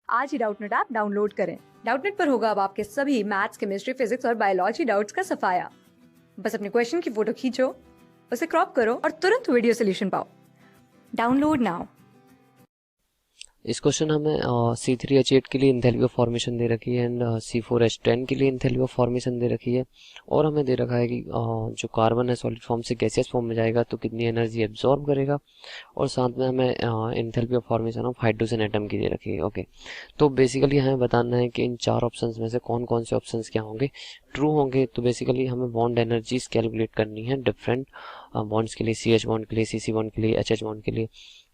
आज ही Doubtnut app download करें। Doubtnut पर होगा अब आपके सभी मैथ्स, केमिस्ट्री, फिजिक्स और बायोलॉजी डाउट्स का सफाया। बस अपने क्वेश्चन की फोटो खींचो, उसे क्रॉप करो और तुरंत वीडियो सोल्यूशन पाओ। Download now. इस क्वेश्चन हमें C3H8 के लिए इंथैल्पी ऑफ फॉर्मेशन दे रखी है एंड C4H10 के लिए इंथैल्पी ऑफ फॉर्मेशन दे रखी है, और हमें दे रखा है कि जो कार्बन है सॉलिड फॉर्म से गैसियस फॉर्म में जाएगा तो कितनी एनर्जी एब्जॉर्ब करेगा, और साथ में हमें enthalpy of formation of hydrogen atom की दे रखी है। ओके, तो बेसिकली हमें बताना है कि इन चार ऑप्शंस में से कौन कौन से ऑप्शंस क्या होंगे, ट्रू होंगे। तो बेसिकली हमें बॉन्ड एनर्जीज कैलकुलेट करनी है डिफरेंट बॉन्ड्स के लिए, CH बॉन्ड के लिए, CC बॉन्ड के लिए, HH बॉन्ड के लिए।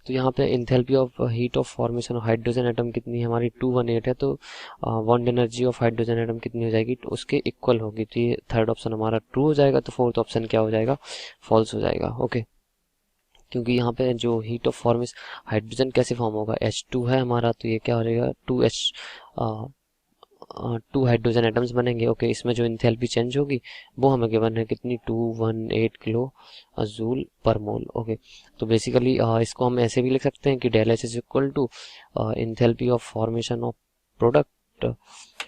तो यहाँ पे enthalpy of heat of formation of hydrogen atom कितनी है हमारी 218 है, तो bond energy of hydrogen atom कितनी हो जाएगी, तो उसके इक्वल होगी। तो ये थर्ड ऑप्शन हमारा ट्रू हो जाएगा, तो फोर्थ ऑप्शन क्या हो जाएगा, फॉल्स हो जाएगा। ओके, क्योंकि यहाँ पे जो हीट ऑफ फॉर्मेशन हाइड्रोजन कैसे फॉर्म होगा, H2 है हमारा, तो ये क्या हो जाएगा 2 हाइड्रोजन एटम्स बनेंगे। ओके, इसमें जो इंथैल्पी चेंज होगी वो हमें गिवन है कितनी, 218 किलो जूल पर मोल। ओके, तो बेसिकली इसको हम ऐसे भी लिख सकते हैं कि del H is equal to enthalpy of formation of product,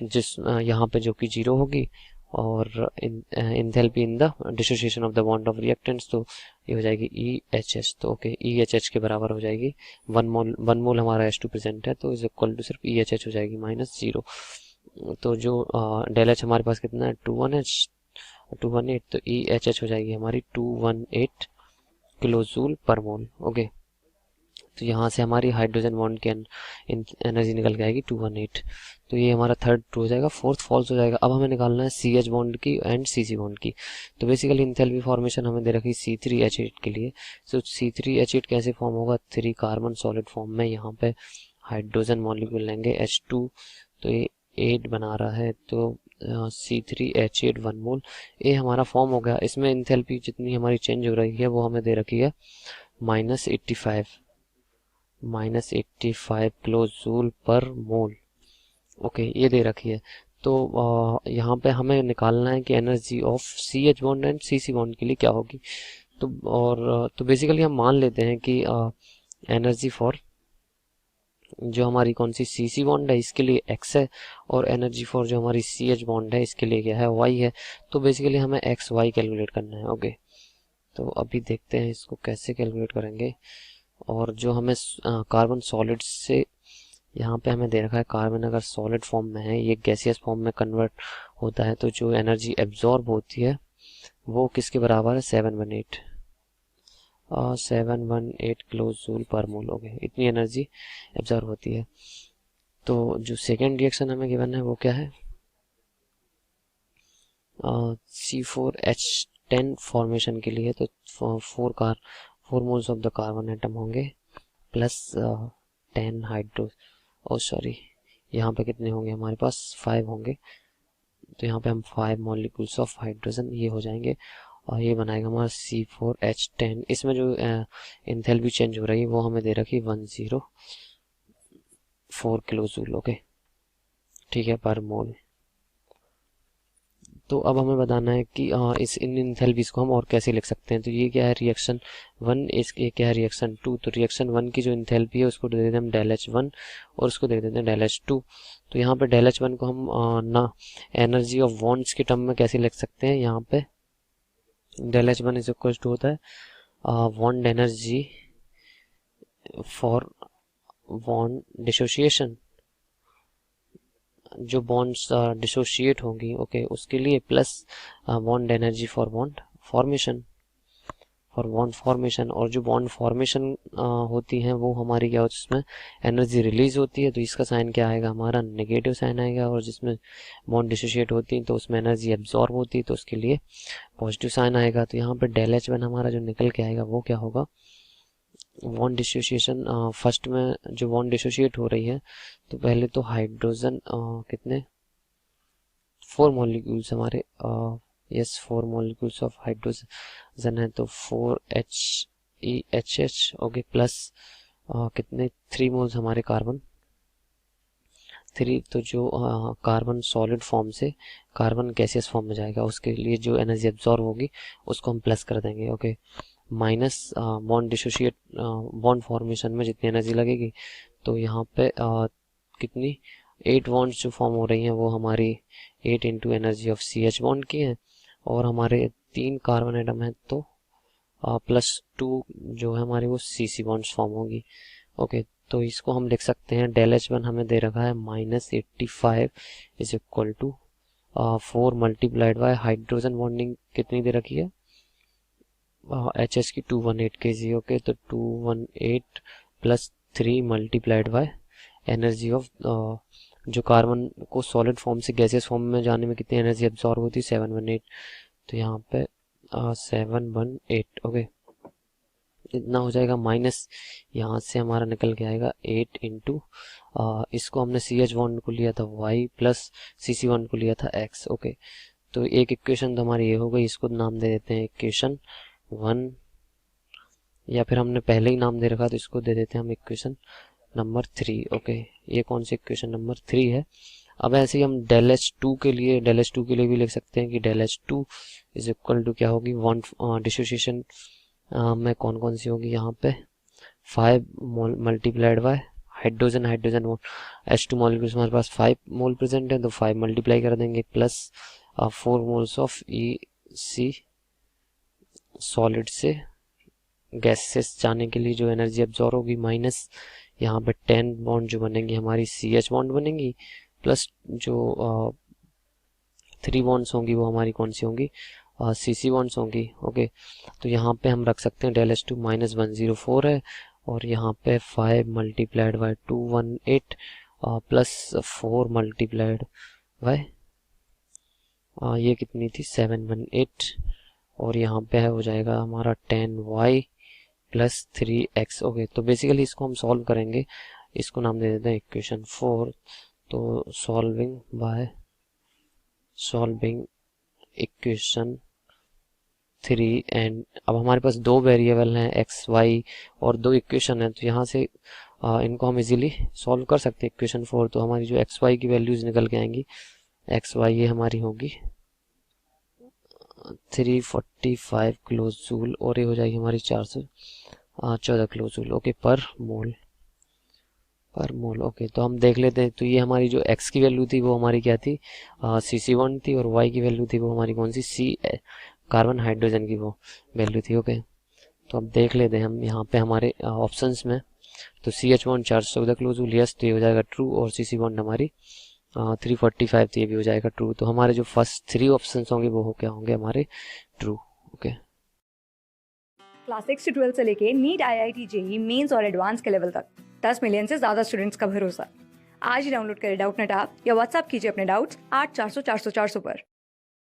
जिस यहाँ पे जो कि 0 होगी, और enthalpy in the dissociation of the bond of reactants, तो ये हो जाएगी EHS। तो ओके, EHH के बराबर हो जाएगी 1 मोल हमारा H2 प्रेजेंट है, तो इज इक्वल टू सिर्फ EHH हो जाएगी -0। तो जो डेल एच हमारे पास कितना है 218, तो EHH हो जाएगी हमारी 218 किलो जूल पर मोल। ओके, तो यहाँ से हमारी हाइड्रोजन बॉन्ड की एनर्जी निकल के आएगी 218। तो ये हमारा थर्ड ट्रू हो जाएगा, फोर्थ फॉल्स हो जाएगा। अब हमें निकालना है CH बॉन्ड की एंड CC बॉन्ड की। तो बेसिकली इंथैल्पी फॉर्मेशन हमें दे रखी C3H8 के लिए। सो C3H8 कैसे फॉर्म होगा, 3 कार्बन सॉलिड फॉर्म में, यहाँ पे हाइड्रोजन मॉलिक्यूल लेंगे H2, तो ये 8 बना रहा है, तो C3H8 1 मोल, ये हमारा फॉर्म हो गया। इसमें इंथैल्पी जितनी हमारी चेंज हो रही है वो हमें दे रखी है -85 किलो जूल पर मोल। ओके, ये दे रखी है। तो यहाँ पे हमें निकालना है कि energy of CH bond and CC bond के लिए क्या होगी। तो बेसिकली हम मान लेते हैं कि एनर्जी फॉर जो हमारी कौन सी CC बॉन्ड है इसके लिए X है, और एनर्जी फॉर जो हमारी CH बॉन्ड है इसके लिए क्या है, Y है। तो बेसिकली हमें XY कैलकुलेट करना है। ओके, तो अभी देखते हैं इसको कैसे कैलकुलेट करेंगे। और जो हमें कार्बन सॉलिड से यहाँ पे हमें दे रखा है, कार्बन अगर सॉलिड फॉर्म में है, ये गैसियस फॉर्म में कन्वर्ट होता है, तो जो एनर्जी एब्जॉर्ब होती है वो किसके बराबर है, 718 किलो जूल पर मोल। हो गए, इतनी एनर्जी एब्जॉर्ब होती है। तो जो सेकेंड रिएक्शन हमें गिवन है वो क्या है, C4H10 फॉर्मेशन के लिए, तो 4 moles of the carbon atom होंगे प्लस 10 हाइड्रो सॉरी, यहाँ पे कितने होंगे हमारे पास 5 होंगे, तो यहाँ पे हम 5 मॉलिक्यूल्स ऑफ हाइड्रोजन ये हो जाएंगे, और ये बनाएगा हमारा C4H10। इसमें जो इंथैल्पी चेंज हो रही है वो हमें दे रखी 104 किलो जूल। ओके, ठीक है, पर मोल। तो अब हमें बताना है कि इस इन इंथैल्पीज को हम और कैसे लिख सकते हैं। तो ये क्या है, रिएक्शन 1, ये क्या है रिएक्शन 2। तो रिएक्शन 1 की जो इंथैल्पी है उसको दे देते हैं हम डेल H1, और उसको दे देते हैं डेल H2। तो यहाँ पे डेल H1 को हम ना एनर्जी ऑफ बॉन्ड्स के टर्म में कैसे लिख सकते हैं, यहाँ पे del H1 is equal to होता है bond energy for bond dissociation, जो बॉन्ड्स डिसोशिएट होंगी, ओके, उसके लिए, plus bond energy for bond formation, और जो बॉन्ड फॉर्मेशन होती हैं वो हमारी क्या होती है, उसमें एनर्जी रिलीज होती है, तो इसका साइन क्या आएगा हमारा, नेगेटिव साइन आएगा। और जिसमें बॉन्ड डिसोशिएट होती है तो उसमें एनर्जी एब्जॉर्ब होती है, तो उसके लिए पॉजिटिव साइन आएगा। तो यहाँ पे डेल H1 हमारा जो निकल के आएगा वो क्या होगा, बॉन्ड डिसोसिएशन, फर्स्ट में जो बॉन्ड डिसोशिएट हो रही है, तो पहले तो हाइड्रोजन कितने 4 मॉलिक्यूल्स हमारे, यस 4 मॉलिक्यूल्स ऑफ हाइड्रोजन है, तो 4HEHH। ओके, प्लस कितने 3 मोल्स हमारे कार्बन 3। तो जो कार्बन सॉलिड फॉर्म से कार्बन गैसियस फॉर्म में जाएगा, उसके लिए जो एनर्जी एब्जॉर्ब होगी उसको हम प्लस कर देंगे। Okay, minus bond dissociate bond formation में जितनी एनर्जी लगेगी, तो यहाँ पे कितनी 8 बॉन्ड्स जो फॉर्म हो रही हैं वो हमारी 8 into energy of CH bond की हैं, और हमारे 3 कार्बन एटम हैं तो +2 जो है हमारी वो CC बॉन्ड्स फॉर्म होगी। ओके, तो इसको हम लिख सकते हैं डेल H1 हमें दे रखा है -85 is equal to 4 multiplied by hydrogen bonding कितनी दे रखी है HS की 218 kg। ओके, तो 218 + 3 मल्टीप्लाइड बाय एनर्जी ऑफ जो कार्बन को सॉलिड फॉर्म से गैसियस फॉर्म में जाने में कितनी एनर्जी एब्जॉर्ब होती है 718, तो यहाँ पे 718। ओके, इतना हो जाएगा माइनस यहाँ से हमारा निकल के आएगा 8 इंटू इसको हमने CH बॉन्ड को लिया था Y प्लस CC बॉन्ड को लिया था X। ओके, तो एक इक्वेशन तो हमारी ये हो गई, इसको नाम दे देते हैं इक्वेशन 1, या फिर हमने पहले ही नाम दे रखा तो इसको दे देते हैं हम इक्वेशन नंबर 3। ओके, ये कौन सी इक्वेशन नंबर 3 है। अब ऐसे ही हम डेल H2 के लिए भी लिख सकते हैं कि del H2 is equal to क्या होगी 1 डिसोसिएशन में कौन सी होगी यहाँ पे 5 multiplied by hydrogen H2 molecules हमारे पास 5 मोल प्रेजेंट है, तो 5 मल्टीप्लाई कर देंगे plus 4 moles of EC solid से गैसेस जाने के लिए जो एनर्जी एब्जॉर्ब होगी, माइनस यहाँ पे 10 बॉन्ड जो बनेंगी हमारी CH बॉन्ड बनेंगी, प्लस जो 3 बॉन्ड्स होंगी वो हमारी कौन सी होंगी CC बॉन्ड्स होंगी। ओके, तो यहाँ पे हम रख सकते हैं डेल H2 -104 है, और यहाँ पे 5 multiplied by 218 plus 4 multiplied bye ये कितनी थी 718, और यहाँ पे है हो जाएगा हमारा 10Y + 3X। ओके, तो बेसिकली इसको हम सॉल्व करेंगे, इसको नाम दे देते हैं इक्वेशन 4। तो सॉल्विंग इक्वेशन 3, एंड अब हमारे पास 2 वेरिएबल हैं X Y और 2 इक्वेशन है, तो यहाँ से इनको हम इजीली सॉल्व कर सकते हैं। इक्वेशन 4 तो हमारी जो X Y की वैल्यूज निकल के आएंगी, X Y ये हमारी होगी 345 किलो जूल, और ये हो जाएगी हमारी 414 किलो जूल। ओके, पर मोल। ओके, तो हम देख लेते हैं, तो ये हमारी जो X की वैल्यू थी वो हमारी क्या थी CC1 थी, और Y की वैल्यू थी वो हमारी कौन सी C कार्बन हाइड्रोजन की वो वैल्यू थी। ओके, तो अब देख लेते हैं हम यहाँ पे हमारे ऑप्शंस में, तो CH bond 414 kilo joule, yes, तो ये हो जाएगा ट्रू, और CC बॉन्ड हमारी 345 तो ये भी हो जाएगा ट्रू। तो हमारे जो फर्स्ट 3 ऑप्शंस होंगे वो क्या होंगे हमारे ट्रू। ओके, क्लास 6 से 12 से लेके नीट IIT JEE मेंस और एडवांस के लेवल तक 10 मिलियन से ज्यादा स्टूडेंट्स का भरोसा। आज ही डाउनलोड करें डाउटनेट ऐप या व्हाट्सएप कीजिए अपने डाउट्स 8400 400 400 पर।